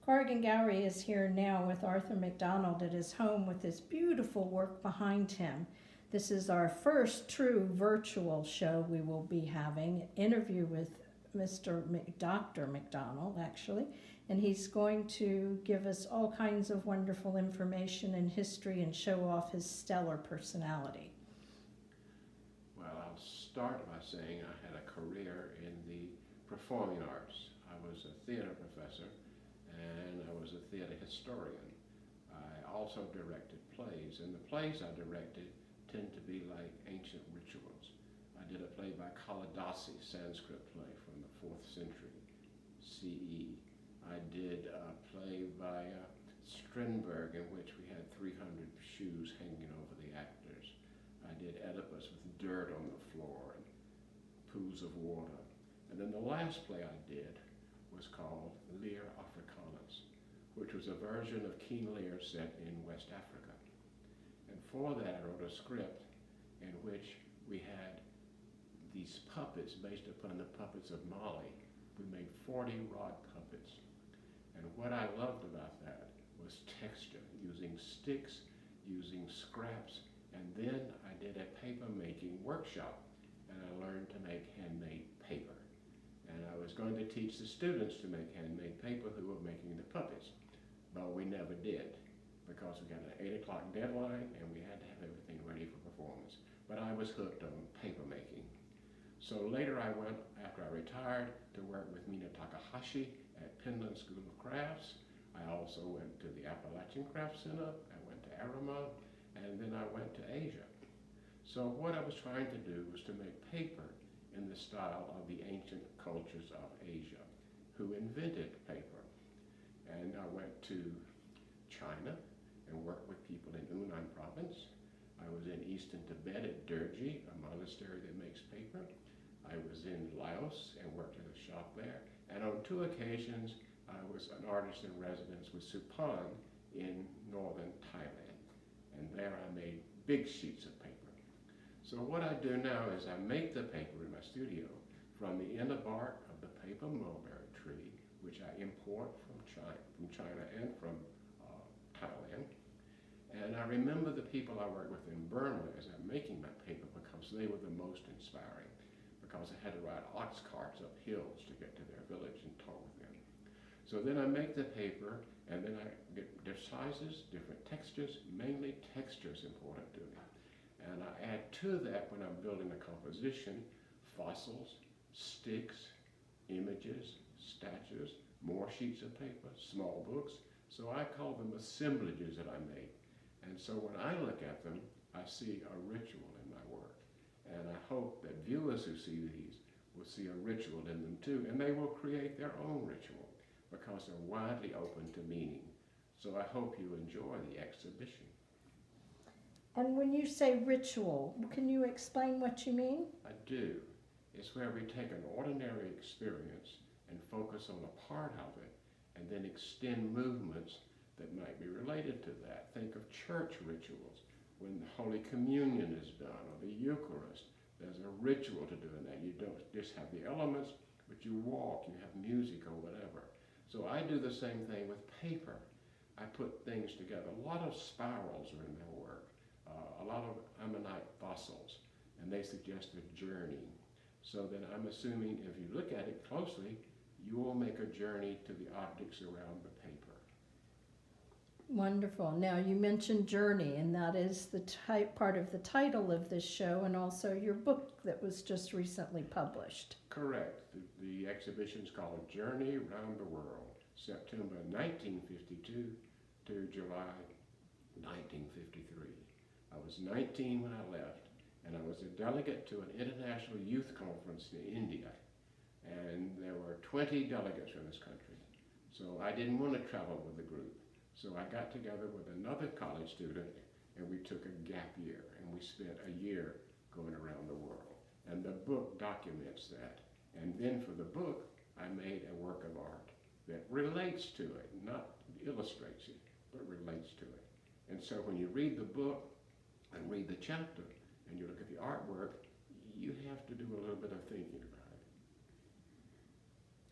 Corrigan Gowrie is here now with Arthur McDonald at his home with his beautiful work behind him. This is our first true virtual show we will be having, an interview with Dr. McDonald, actually, and he's going to give us all kinds of wonderful information and history and show off his stellar personality. Well, I'll start by saying I had a career in the performing arts. I was a theater professor and I was a theater historian. I also directed plays, and the plays I directed tend to be like ancient rituals. I did a play by Kalidasi, Sanskrit play from the 4th century CE. I did a play by Strindberg in which we had 300 shoes hanging over the actors. I did Oedipus with dirt on the floor and pools of water. And then the last play I did was called Lear Africanus, which was a version of King Lear set in West Africa. And for that I wrote a script in which we had these puppets based upon the puppets of Mali. We made 40 rod puppets. And what I loved about that was texture, using sticks, using scraps, and then I did a paper making workshop and I learned to make handmade paper. And I was going to teach the students to make handmade paper who were making the puppets, but we never did because we got an 8 o'clock deadline and we had to have everything ready for performance. But I was hooked on paper making. So later I went, after I retired, to work with Mina Takahashi at Penland School of Crafts. I also went to the Appalachian Craft Center, I went to Arima, and then I went to Asia. So what I was trying to do was to make paper in the style of the ancient cultures of Asia, who invented paper. And I went to China and worked with people in Yunnan province. I was in eastern Tibet at Derji, a monastery that makes paper. I was in Laos and worked at a shop there. And on 2 occasions, I was an artist in residence with Supan in northern Thailand. And there I made big sheets of paper. So what I do now is I make the paper in my studio from the inner bark of the paper mulberry tree, which I import from China and from Thailand. And I remember the people I worked with in Burma as I'm making my paper because they were the most inspiring, because I had to ride ox carts up hills to get to their village and talk with them. So then I make the paper and then I get their sizes, different textures, mainly textures important to me. And I add to that when I'm building a composition, fossils, sticks, images, statues, more sheets of paper, small books. So I call them assemblages that I make. And so when I look at them, I see a ritual in my work. And I hope that viewers who see these will see a ritual in them too, and they will create their own ritual because they're widely open to meaning. So I hope you enjoy the exhibition. And when you say ritual, can you explain what you mean? I do. It's where we take an ordinary experience and focus on a part of it and then extend movements that might be related to that. Think of church rituals. When the Holy Communion is done or the Eucharist, there's a ritual to doing that. You don't just have the elements, but you walk, you have music or whatever. So I do the same thing with paper. I put things together. A lot of spirals are in my work. A lot of ammonite fossils, and they suggest a journey. So then I'm assuming if you look at it closely, you will make a journey to the objects around the paper. Wonderful. Now you mentioned journey, and that is the part of the title of this show and also your book that was just recently published. Correct. The exhibition is called Journey Around the World, September 1952 to July 1953. I was 19 when I left, and I was a delegate to an international youth conference in India, and there were 20 delegates from this country. So I didn't want to travel with the group. So I got together with another college student, and we took a gap year, and we spent a year going around the world. And the book documents that. And then for the book, I made a work of art that relates to it, not illustrates it, but relates to it. And so when you read the book and read the chapter, and you look at the artwork, you have to do a little bit of thinking about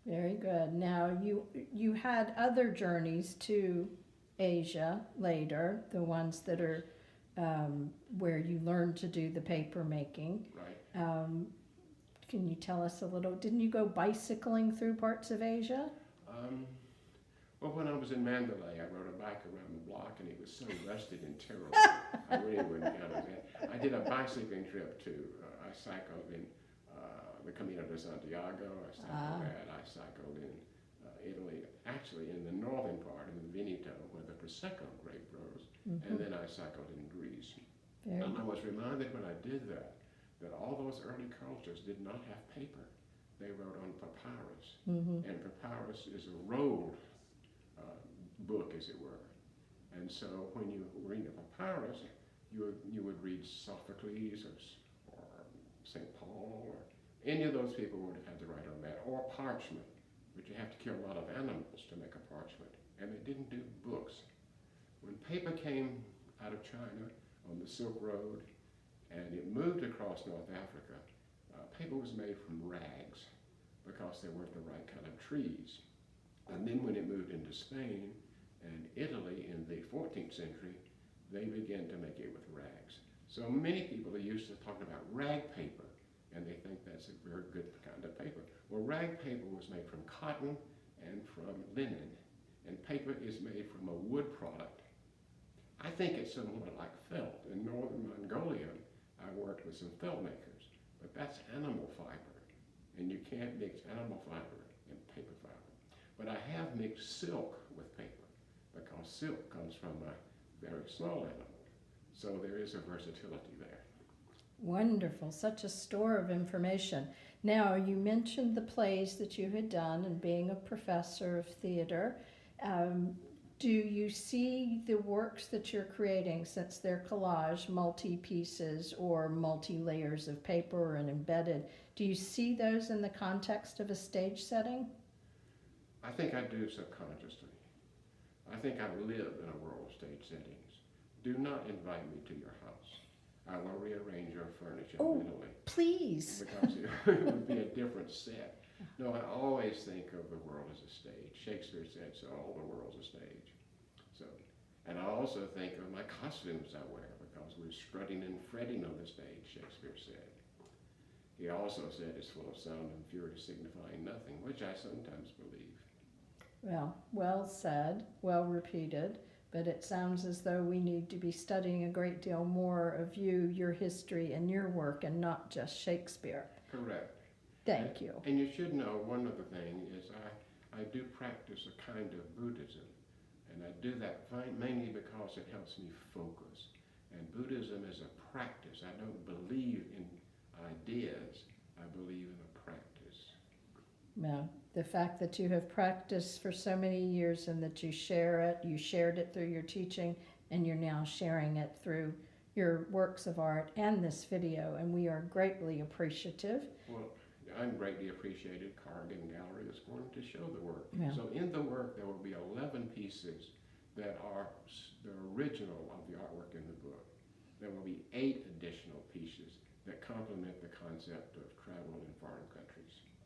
Very good. Now, you had other journeys to Asia later, the ones that are where you learned to do the paper making. Right. Can you tell us a little? Didn't you go bicycling through parts of Asia? Well, when I was in Mandalay, I rode a bike around the block, and it was so rusted and terrible. I really wouldn't count as that. I did a bicycling trip to. I cycled in the Camino de Santiago. I cycled that. I cycled in Italy, actually in the northern part, in the Veneto, where the Prosecco grape grows, and then I cycled in Greece. Very And I was reminded when I did that all those early cultures did not have paper. They wrote on papyrus, and papyrus is a rolled book, as it were. And so when you read a papyrus, you would read Sophocles or St. Paul, or any of those people would have had to write on that, or parchment, but you have to kill a lot of animals to make a parchment, and they didn't do books. When paper came out of China on the Silk Road, and it moved across North Africa, paper was made from rags because there weren't the right kind of trees. And then when it moved into Spain and Italy in the 14th century, they began to make it with rags. So many people are used to talking about rag paper, and they think that's a very good kind of paper. Well, rag paper was made from cotton and from linen, and paper is made from a wood product. I think it's somewhat like felt. In northern Mongolia, I worked with some felt makers, but that's animal fiber, and you can't mix animal fiber and paper fiber. But I have mixed silk with paper, because silk comes from a very small animal. So there is a versatility there. Wonderful, such a store of information. Now, you mentioned the plays that you had done and being a professor of theater. Do you see the works that you're creating, since they're collage, multi-pieces or multi-layers of paper and embedded, do you see those in the context of a stage setting? I think I do subconsciously. I think I live in a world of stage settings. Do not invite me to your house. I will rearrange your furniture mentally. Please. Because it would be a different set. No, I always think of the world as a stage. Shakespeare said so, all the world's a stage. So, and I also think of my costumes I wear, because we're strutting and fretting on the stage, Shakespeare said. He also said it's full of sound and fury signifying nothing, which I sometimes believe. Well said, well repeated, but it sounds as though we need to be studying a great deal more of you, your history, and your work, and not just Shakespeare. Correct. Thank you. And you should know one other thing is I do practice a kind of Buddhism, and I do that mainly because it helps me focus. And Buddhism is a practice. I don't believe in ideas, I believe in a practice. Now, the fact that you have practiced for so many years and that you share it, you shared it through your teaching, and you're now sharing it through your works of art and this video, and we are greatly appreciative. Well, I'm greatly appreciated. Corrigan Gallery is going to show the work. Yeah. So in the work there will be 11 pieces that are the original of the artwork in the book. There will be 8 additional pieces that complement the concept of travel in foreign countries.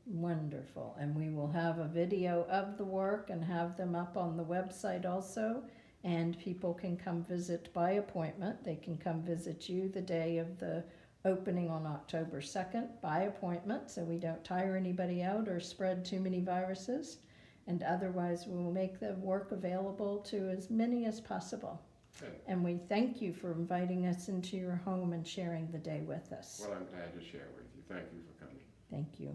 Wonderful. And we will have a video of the work and have them up on the website also. And people can come visit by appointment. They can come visit you the day of the opening on October 2nd by appointment, so we don't tire anybody out or spread too many viruses. And otherwise, we will make the work available to as many as possible. Good. And we thank you for inviting us into your home and sharing the day with us. Well, I'm glad to share with you. Thank you for coming. Thank you.